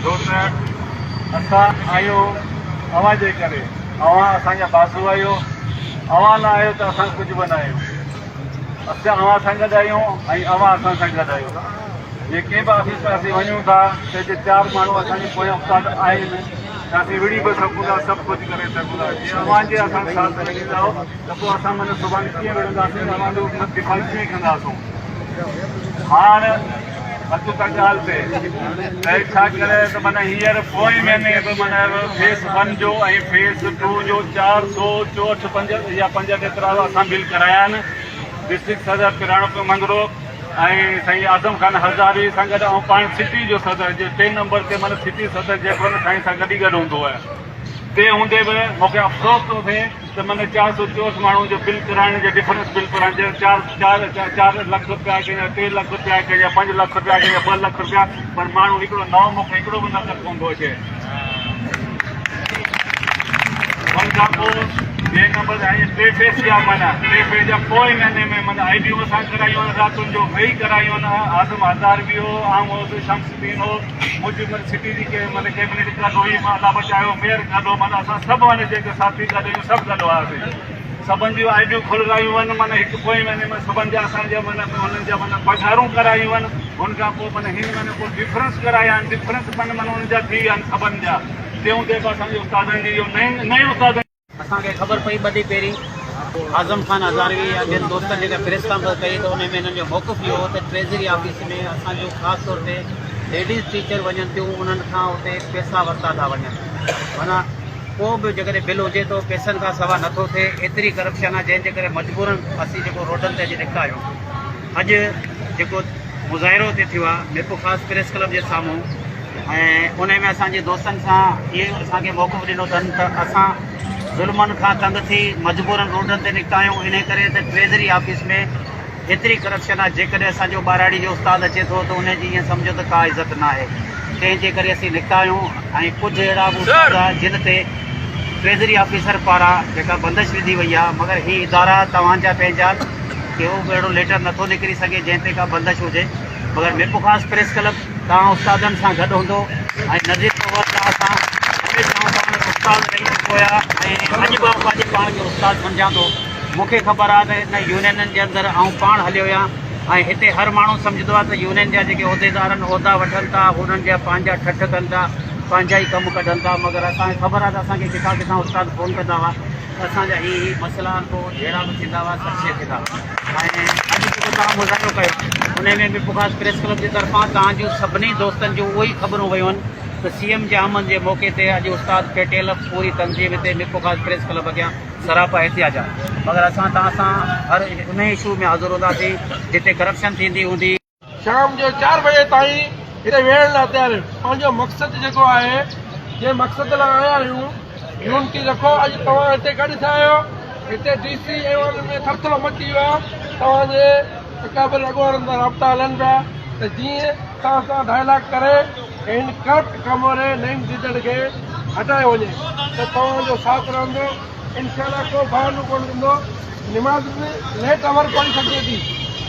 छो त असां आहियो अव्हां जे करे, अव्हां असांजा बाज़ू आहियो, अव्हां न आहियो त असां कुझु बि न आहियूं। असां अव्हां सां गॾु आहियूं ऐं अव्हां असां सां गॾु आहियो। जेके बि ऑफिस में असीं वञूं था त जे 4 माण्हू असांजे पोयां उस्ताद आहिनि त असीं विड़ी बि सघूं था, सभु कुझु करे सघूं था। जीअं अव्हां जे असां साथ ॾींदव त पोइ असां माना सुभाणे कीअं विढ़ंदासीं, अव्हां जो दिफ़ा कीअं कंदासीं। हाणे अचूं था ॻाल्हि ते छा करे त माना हींअर पोएं महीने बि माना फेस 1 जो ऐं फेस 2 जो 464 या 5 केतिरा असां बिल कराया आहिनि। डिस्ट्रिक्ट सदर पिराणो मंगरो ऐं साईं आज़म खान हज़ारी सां गॾु ऐं पाण सिटी जो सदर जे 3 नंबर ते माना सिटी सदर जेको न साईं सां गॾु हूंदो आहे। ते हूंदे बि मूंखे अफ़सोस थो थिए त माना 464 माण्हुनि जो बिल कराइण जो डिफरेंस बिल कराइण जो 4 लख रुपया कया, 3 लख रुपया कया, 5 लख रुपया कया, 2 लख रुपया, पर माण्हू हिकिड़ो नओं मूंखे हिकिड़ो बि नज़र कोन थो अचे। उन खां पोइ ॿिए नंबर ऐं 3 फेस जा माना 3 फेस जा पोएं महीने में माना आईडियो असां करायूं आहिनि, रातुनि जो वेही करायूं आहिनि। आज़म हज़ार बि हो, आम हो, शमसुद्दीन हो, मुंहिंजी सिटी जी के माना कैबिनेट गॾु हुई, मां अला बचायो, मेयर गॾु, माना असां सभु माना जेके साथी गॾु आहियूं सभु गॾु हुआसीं। सभिनि जूं आईडियूं खुलायूं आहिनि, माना हिकु पोएं महीने में सभिनि जा असांजा माना हुननि जा माना पघारूं करायूं आहिनि। हुनखां पोइ माना हिन महीने पोइ डिफरेंस कराया आहिनि, डिफरेंस माना हुननि जा थी विया आहिनि सभिनि जा। ते हूंदे बि असांजे उस्तादनि जी इहो नए उस्ताद असांखे ख़बर पई ॿ ॾींहं पहिरीं आज़म खान हज़ारवी या ॿियनि दोस्तनि जेका प्रेस कॉन्फ्रेंस कई त उन में हिननि जो मौक़िफ़ इहो हो त ट्रेज़री ऑफिस में असांजो ख़ासि तौर ते लेडीज़ टीचर वञनि थियूं, उन्हनि खां उते पैसा वरिता था वञनि। माना को बि जेकॾहिं बिल हुजे तो पैसनि खां सवा नथो थिए। एतिरी करप्शन आहे जंहिंजे करे मजबूरनि असीं जेको रोडनि ते अॼु निकिता आहियूं। अॼु जेको मुज़ाहिरो हिते थियो आहे मिरपुर ख़ासि प्रेस क्लब जे साम्हूं, ऐं उन में असांजे दोस्तनि सां इहे असांखे मौक़िफ़ ॾिनो अथनि त असां ज़ुल्मनि खां तंग थी मजबूरनि रोडनि ते निकिता आहियूं। इन करे त ट्रेज़री ऑफिस में एतिरी करप्शन आहे, जेकॾहिं असांजो ॿाराड़ी जो उस्ताद अचे थो त उनजी ईअं सम्झो त का इज़त न आहे। तंहिंजे करे असीं निकिता आहियूं। ऐं कुझु अहिड़ा बि उस्ताद जिन ते ट्रेज़री ऑफिसर पारां जेका बंदिश विधी वई आहे, मगर हीअ इदारा तव्हांजा पंहिंजा कि उहो बि अहिड़ो लेटर नथो निकिरी सघे जंहिं ते का बंदिश हुजे। मगर मिरपुर ख़ासि प्रेस क्लब तव्हां उस्तादनि सां गॾु हूंदो ऐं नज़ीर तौर ते असां हमेशह उस्ताद रही पोया ऐं अॼु बि पंहिंजे पाण खे उस्ताद सम्झां थो। मूंखे ख़बर आहे त हिन यूनियननि जे अंदरि आउं पाण हलियो आहियां ऐं हिते हर माण्हू सम्झंदो आहे त यूनियन जा जेके उहिदेदार आहिनि उहिदा वठनि था, हुननि जा पंहिंजा ठठ कनि था, पंहिंजा ई कमु कढनि था। मगर असांखे ख़बर आहे त असांखे किथां किथां उस्ताद फ़ोन कंदा हुआ त असांजा ही मसइला आहिनि, पोइ जहिड़ा बि थींदा हुआ सभु शइ थींदा। ऐं अॼु जेको तव्हां मुज़ाहिरो कयो उन में मिरपुर ख़ासि प्रेस क्लब जे तरफ़ां तव्हांजूं सभिनी दोस्तनि जूं उहे ई ख़बरूं वियूं आहिनि त CM जे आमद जे मौक़े ते अॼु उस्ताद पेटियल पूरी तंज़ीम हिते मिरपुर ख़ासि प्रेस क्लब अॻियां सरापा एहतियाज आहे। मगर असां तव्हां सां हर उन इशू में हाज़िर हूंदासीं जिते करप्शन थींदी हूंदी। शाम जो 4 बजे ताईं हिते वेहण लाइ तयारु आहियूं। पंहिंजो मक़सदु जेको आहे जंहिं मक़सद लाइ आया आहियूं यूनिटी रखो। अॼु तव्हां हिते गॾु थिया आहियो, हिते DC एवन में थरथरो मची वियो आहे। तव्हांजे अकाबिर अॻवाननि सां राब्ता हलनि पिया त जीअं तव्हां सां डायलॉग करे हिन करप्ट कम वारे नईम दीदड़ खे हटायो वञे त तव्हांजो साथ रहंदो। इंशाअल्लाह को बहानो कोन कंदो। निमाज़ में लेट अवर पढ़ी सघिजे थी,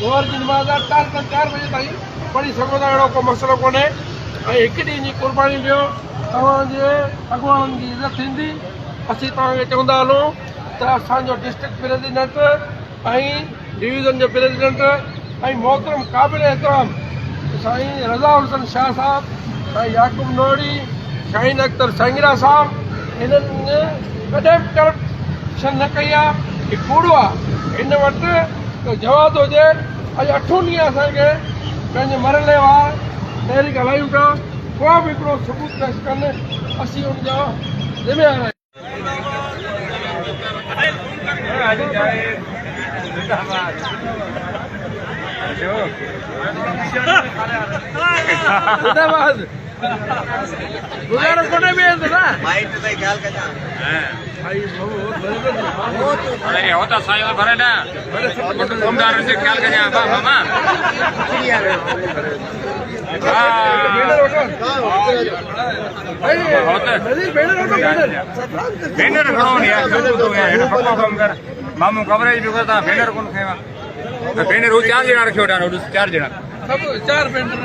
ज़ोहर जी निमाज़ आहे 4 बजे ताईं पढ़ी सघो था, अहिड़ो को मसइलो कोन्हे। ऐं हिकु ॾींहं जी क़ुर्बानी ॾियो, तव्हांजे अॻवाननि जी इज़त थींदी। असीं तव्हांखे चवंदा हलूं त असांजो डिस्ट्रिक्ट प्रेसिडेंट ऐं डिवीज़न जो प्रेसिडेंट ऐं मोहतरम क़ाबिल एहतराम साईं रज़ा हुसैन शाह साहब, साईं याकूब नोड़ी, शाहीन अख्तर संगरा साहब, हिननि कॾहिं बि करप्शन न कई आहे। हीउ कूड़ो आहे, हिन वटि जवाब हुजे। अॼु 8 ॾींहं असांखे पंहिंजे मरले वार तहरीक हलायूं था, को बि हिकिड़ो सबूत पेश कनि, असीं हुनजा ज़िम्मेवार आहियूं। गुज़ारो कोन्हे बि आहिनि ना माइट ते ख़्याल कजा भाई अरे होता साईं भरे ना कमदार से ख्याल कजा मामा भेनर घणो यार मामू कवरेज बि करता भेनर कोन खवा भेनर 4 ॼणा रखियो 4 ॼणा सब 4 भेनर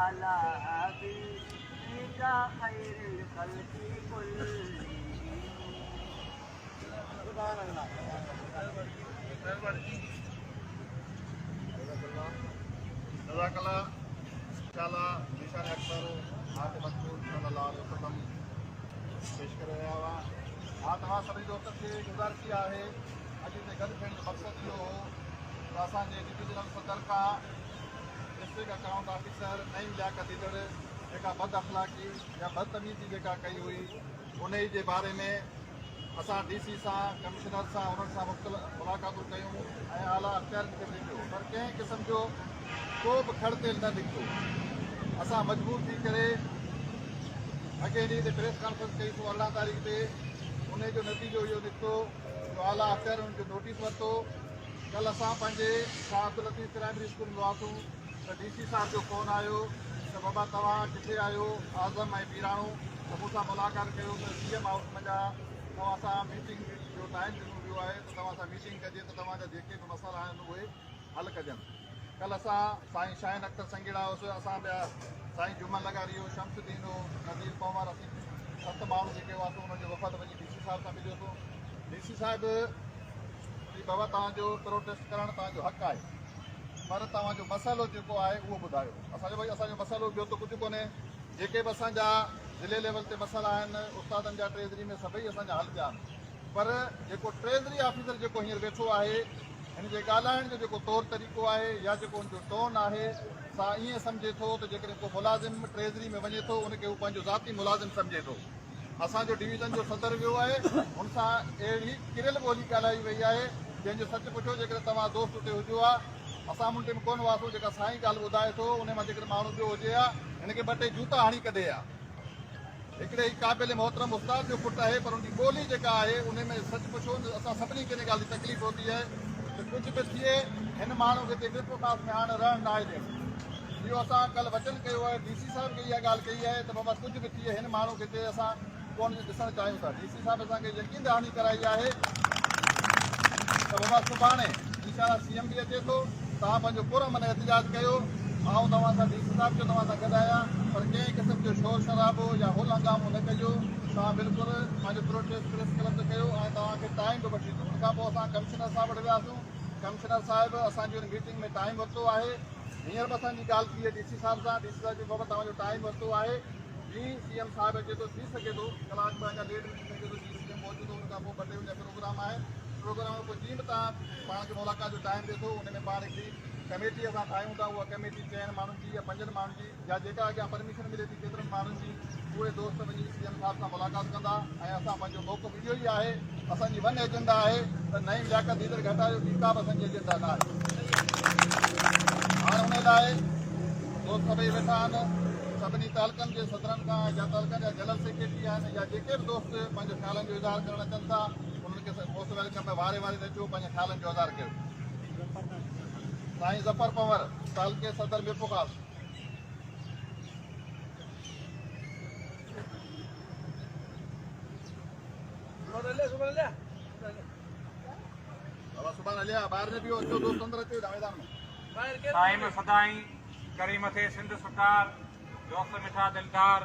على حبيبك خير الخلق كلهم. जज़ाकल्लाह इंशाअल्लाह निशान अक्सर हाथ मजबूर सल्लल्लाहु अलैहि वसल्लम पेश करे रहिया हुआ हा तव्हां सभी दोस्तनि खे गुज़ारिश इहा आहे अॼु हिते गॾु थियण जो मक़सदु इहो हो त असांजे डिविजनल सदर खां डिस्ट्रिक्ट अकाउंट ऑफिसर नई लियाकत ॾींदड़ जेका बद अख़लाक़ी या बदतमीज़ी जेका कई हुई उन जे बारे में असां DC सां कमिश्नर सां उन्हनि सां मुख़्तलिफ़ मुलाक़ातूं कयूं ऐं आला अख़्तियारनि खे ॾिठो पर कंहिं क़िस्म जो को बि खड़तेल न निकितो असां मजबूर थी करे अॻे ॾींहुं ते प्रेस कॉन्फ्रेंस कईसीं 18 तारीख़ ते उन जो नतीजो इहो निकितो जो आला अख़्तियारनि जो नोटिस वरितो कल्ह असां पंहिंजे शाह अब्दुल लतीफ़ प्राइमरी स्कूल में हुआसीं त DC साहिब जो फ़ोन आयो त बाबा तव्हां किथे आहियो आज़म ऐं पीराणो त मूंसां मुलाक़ात कयो त CM हाउस जा तव्हां सां मीटिंग जो टाइम ॾिनो वियो आहे त तव्हां सां मीटिंग कजे त तव्हांजा जेके बि मसइला आहिनि उहे हल कजनि कल्ह असां साईं शाहिन अख्तर संगीड़ा हुअसि असां ॿिया साईं जुमन लगारी हो शमसुद्दीन हो नज़ीर पवार असीं 7 माण्हू जेके हुआसीं उन्हनि जो वफ़द वञी DC साहिब सां मिलियोसीं DC साहिब की बाबा तव्हांजो प्रोटेस्ट करणु तव्हांजो हक़ु आहे पर तव्हांजो मसइलो जेको आहे उहो ॿुधायो असांजो भई असांजो मसइलो ॿियो त कुझु कोन्हे जेके बि असांजा ज़िले लेवल ते मसइला आहिनि उस्तादनि जा ट्रेज़री में सभई असांजा हल थिया आहिनि पर जेको ट्रेज़री ऑफिसर जेको हींअर वेठो आहे हिन जे ॻाल्हाइण जो जेको तौरु तरीक़ो आहे या जेको हुनजो टोन आहे सा ईअं सम्झे थो त जेकॾहिं को मुलाज़िम ट्रेज़री में वञे थो उनखे हू पंहिंजो ज़ाती मुलाज़िम सम्झे थो असांजो डिवीज़न जो सदर वियो आहे हुन सां अहिड़ी किरियल ॿोली ॻाल्हाई वई आहे जंहिंजो सच पुछो जेकॾहिं तव्हां दोस्त उते हुजो आहे असां मुंडे में कोन हुआसीं जेका साईं ॻाल्हि ॿुधाए थो उन मां जेकॾहिं माण्हू ॿियो हुजे हा हिनखे 2 टे जूता हणी कढे हा हिकिड़े ई क़ाबिल मोहतरम उस्ताद जो पुटु आहे पर उनजी ॿोली जेका आहे उन में सच पुछो असां सभिनी खे इन ॻाल्हि जी तकलीफ़ हूंदी आहे त कुझु बि थिए हिन माण्हू खे हिते ग्रिप पास में हाणे रहण न आहे ॾियणु इहो असां कल्ह वचन कयो आहे DC साहिब खे इहा ॻाल्हि कई आहे त बाबा कुझु बि थिए हिन माण्हू खे हिते असां कोन ॾिसणु चाहियूं था DC साहिब असांखे यकीन दहानी कराई आहे त बाबा सुभाणे इंशाअल्लाह CM बि अचे थो तव्हां पंहिंजो पुरअमन एहतिजाज कयो आऊं तव्हां सां DC साहिब जो तव्हां सां गॾु आहियां पर कंहिं क़िस्म जो शोर शराबो या हुल हंगामो न कजो तव्हां बिल्कुलु पंहिंजो प्रोटेस्ट प्रेस क्लब ते कयो ऐं तव्हांखे टाइम बि वठी ॾियो हुन खां पोइ असां कमिश्नर साहिब वटि वियासीं कमिश्नर साहिब असांजी हुन मीटिंग में टाइम वरितो आहे हींअर बि असांजी ॻाल्हि थी आहे DC साहिब सां DC साहिब जो बाबा तव्हांजो टाइम वरितो आहे जीअं CM साहिब अचे थो थी सघे थो कलाक ॿ अञा लेट थी सघे थो जीअं CM पहुचे थो हुन खां पोइ 2 टे जा प्रोग्राम आहे प्रोग्राम में पोइ जीअं बि तव्हां पाण खे मुलाक़ात जो टाइम ॾिए थो उन में पाण हिकिड़ी कमेटी असां ठाहियूं था उहा कमेटी 4 माण्हुनि जी या 5 माण्हुनि जी या जेका अॻियां परमिशन मिले थी केतिरनि माण्हुनि जी उहे दोस्त वञी CM साहिब सां मुलाक़ात कंदा ऐं असां पंहिंजो मौक़िफ़ इहो ई आहे असांजी वन एजेंडा आहे त नई लियाकत ॾींदड़ घटायो ॿी का बि असांजी एजेंडा न आहे हाणे हुन लाइ दोस्त सभई वेठा आहिनि सभिनी तालुकनि जे सदरनि खां या तालुकनि जा जनरल सेक्रेटरी आहिनि या जेके बि दोस्त पंहिंजे ख़्यालनि जो इज़हार करणु अचनि था उन्हनि खे मोस्ट वेलकम में वारे वारे अचो पंहिंजे ख़्यालनि जो इज़हार कयो साईं ज़फ़र पंवर तालुके सदर मिरपुखास सुभाणे हलिया ॿाहिरि न पियो अचो दोस्त अंदरि अचो मैदान में साईं सदाई करीम थे सिंध सुकार दोस्त मिठा दिलदार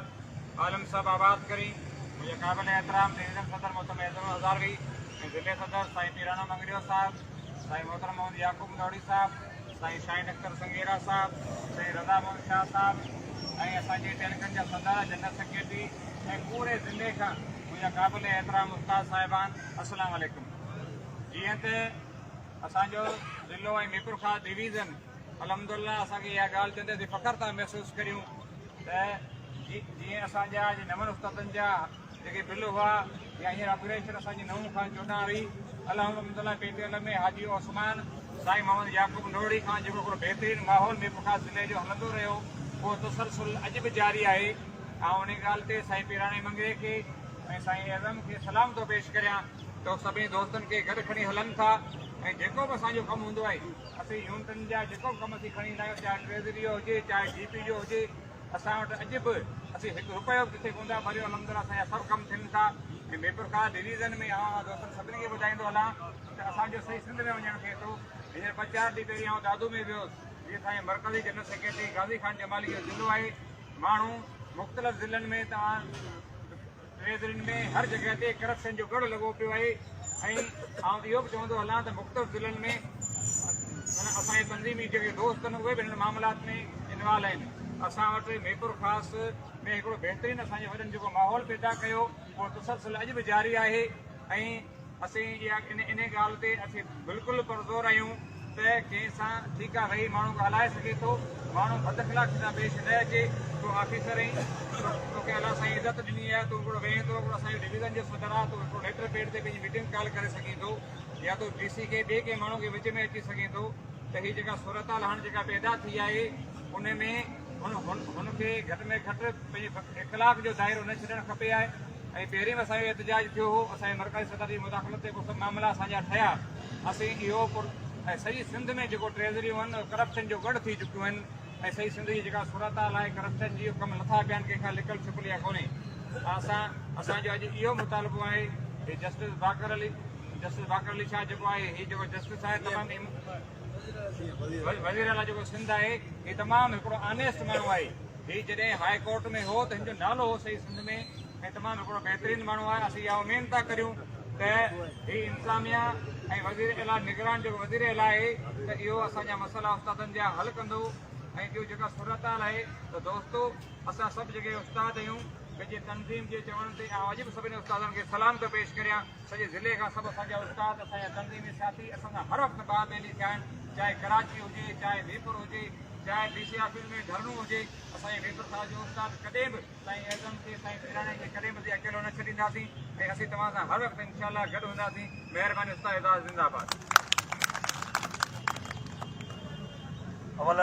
आलम साहब आबाद करी मुझे काबिल एहतराम डिवीजन सदर मोहतरम हज़ारवी ज़िले सदर साईं पीराना मंगरियो साहब साईं मोहतरम मोहम्मद याकूब नौड़ी साहब साईं शाहिन अख्तर संगेरा साहब साईं रज़ा मोहम्मद शाह साहब ऐं असांजे टेलकनि जा सदर जनरल सेक्रेटरी ऐं पूरे ज़िले खां मुंहिंजा क़ाबिल एहतराम उस्ताद साहिबान अस्सलाम वालेकुम जीअं त असांजो ज़िलो ऐं मीरपुर खां डिवीज़न अलहमदुलिल्लाह असांखे इहा ॻाल्हि चवंदे फ़ख़्रु था महसूसु करियूं त जीअं असांजा नवनि उस्तादनि जा जेके बिल हुआ या हींअर ऑपरेशन असांजी 9 खां 14 हुई अलहमदुलिल्लाह पेटीएल में हाजी ओस्मान साईं मोहम्मद याकूब नोड़ी खां जेको हिकिड़ो बहितरीनु माहौल मीरपुर खां ज़िले जो हलंदो रहियो उहो तसलसुल अॼु बि जारी आहे ऐं उन ॻाल्हि ते साईं पीराणे मंगरे खे ऐं साईं आज़म खे सलाम थो पेश करियां त सभिनी दोस्तनि खे गॾु खणी हलनि था ऐं जेको बि असांजो कमु हूंदो आहे असीं यूनिटनि जा जेको बि कमु असीं खणी ईंदा आहियूं चाहे ट्रेज़री जो हुजे चाहे GP जो हुजे असां वटि अॼु बि असीं 1 रुपयो बि किथे कोन था भरियो अलहमदुलिल्लाह असांजा सभु कमु थियनि था ऐं मीरपुर खां डिवीज़न में दोस्तनि सभिनी खे ॿुधाईंदो हलां त असांजो सही सिंध में वञणु थिए थो हींअर 2-4 ॾींहं पहिरीं दादू में वियोसि जीअं असांजे मरकज़ी जनरल सेक्रेटरी गाज़ी खान जमाली जो ज़िलो आहे माण्हू मुख़्तलिफ़ ज़िलनि में तव्हां ट्रेज़रियुनि में हर जॻह ते करप्शन जो गढ़ लॻो पियो आहे ऐं आउं इहो बि चवंदो हलां त मुख़्तलिफ़ ज़िलनि में माना असांजे तंज़ीमी जेके दोस्त आहिनि उहे बि हिन मामलात में इन्वॉल्व आहिनि असां वटि मेपुर ख़ासि में हिकिड़ो बहितरीनु असांजे वॾनि जेको माहौल पैदा कयो उहो तसलसल अॼु बि जारी आहे ऐं असीं इहा इन ॻाल्हि ते असीं बिल्कुलु परज़ोर आहियूं त कंहिं सां ठीकु आहे भई माण्हू ॻाल्हाए सघे थो माण्हू बदख़लाक़ी सां पेश न अचे तूं ऑफिसर आहीं तोखे अलाह साईं इज़त ॾिनी आहे तूं हिकिड़ो वेहीं थो हिकिड़ो असांजो डिवीज़न जो सदर आहे तूं हिकिड़ो लेटर पेड ते पंहिंजी मीटिंग कॉल करे सघीं थो या तूं DC खे ॿिए कंहिं माण्हू खे विच में अची सघे थो त हीअ जेका सूरत हाल हाणे जेका पैदा थी आहे उन में हुनखे घटि में घटि पंहिंजे इख़्तिलाफ़ जो दाइरो न छॾणु खपे आहे ऐं पहिरीं बि असांजो एहतजाज थियो हो असांजे मरकज़ी सदर जी मुदाख़लत ते कुझु मामला असांजा ठहिया असीं इहो ऐं सॼी सिंध में जेको ट्रेज़रियूं आहिनि करप्शन जो गढ़ थी चुकियूं आहिनि ऐं सॼी सिंध जी जेका सूरत हाल आहे करप्शन जी कमु नथा कनि कंहिंखां लिकल छिपल या कोन्हे असांजो अॼु इहो मुतालबो आहे कि जस्टिस बाकर अली शाह जेको आहे हीअ जेको जस्टिस आहे तमामु वज़ीर आला जेको सिंध आहे हीअ तमामु हिकिड़ो ऑनेस्ट माण्हू आहे हीअ जॾहिं हाई कोर्ट में हो त हिन जो नालो हो सही सिंध में ऐं तमामु हिकिड़ो बहितरीनु माण्हू आहे असीं इहा उमेद था करियूं त हीअ इंतिज़ामिया ऐं वज़ीर आला निगरान जेको वज़ीर आला आहे त इहो असांजा मसइला उस्तादनि जा हल कंदो ऐं ॿियो जेका सूरत हाल आहे त दोस्तो असां सभु जॻह उस्ताद आहियूं पंहिंजे तनज़ीम जे चवण ते अॼु बि सभिनी उस्तादनि खे सलाम थो पेश करियां सॼे ज़िले खां सभु असांजा उस्ताद असांजा तनज़ीमी साथी असांजा हर वक़्तु बाबेली थिया आहिनि चाहे कराची हुजे चाहे मीरपुर हुजे चाहे DC ऑफिस में धरणो हुजे असांजे मीरपुर साहिब जो उस्ताद कॾहिं बि साईं एज़म खे साईं पिराणे खे कॾहिं बि अकेलो न छॾींदासीं ऐं असीं तव्हां सां हर वक़्तु इंशाअल्लाह गॾु हूंदासीं महिरबानी उस्ताद एज़ाज़ ज़िंदाबाद अवल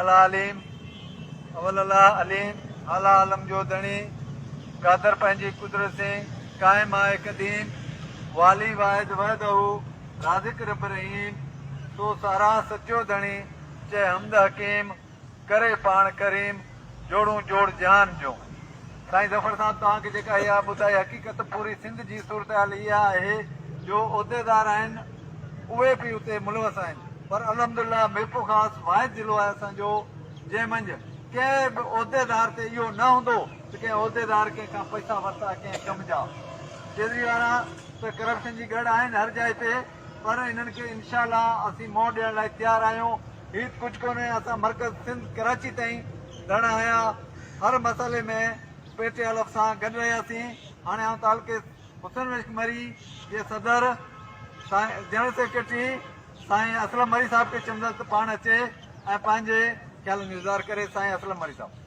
अलीम आला आलम जो धणी कादर पंहिंजी कुदरत से क़ाइम आहे क़दीम वाली वाहिद वहदहू राज़िक रब रहीम तो सारा सचो धणी चए हमद हकीम करे पाण करीम जोड़ू जोड़ जहान जो साईं ज़फ़र साहब तव्हांखे जेका इहा ॿुधाई हक़ीक़त पूरी सिंध जी सूरत हाल इहा आहे जो उहिदेदार आहिनि उहे बि उते मुलवस आहिनि पर अलहमदुलिल्लाह मीरपुर ख़ासि वाहिद ज़िलो आहे असांजो जंहिं मंझि कंहिं बि उहिदेदार ते इहो न हूंदो त कंहिं उहिदेदार कंहिंखां पैसा वरिता कंहिं कम जा केजरीवाल त करप्शन जी गढ़ आहिनि हर जाइ ते पर हिननि खे इनशाअल्लाह असीं मोह ॾियण लाइ तयारु आहियूं हीअ कुझु कोन्हे असां मर्कज़ सिंध कराची ताईं धरणा हया हर मसइले में पेटे हलफ़ सां गॾु रहियासीं हाणे आउं तालुके हुसैन मरी जे सदर साईं जनरल सेक्रेटरी साईं असलम मरी साहिब खे चवंदसि त पाण अचे ऐं पंहिंजे ख़्याल इंतज़ारु करे साईं असलम मरी साहिब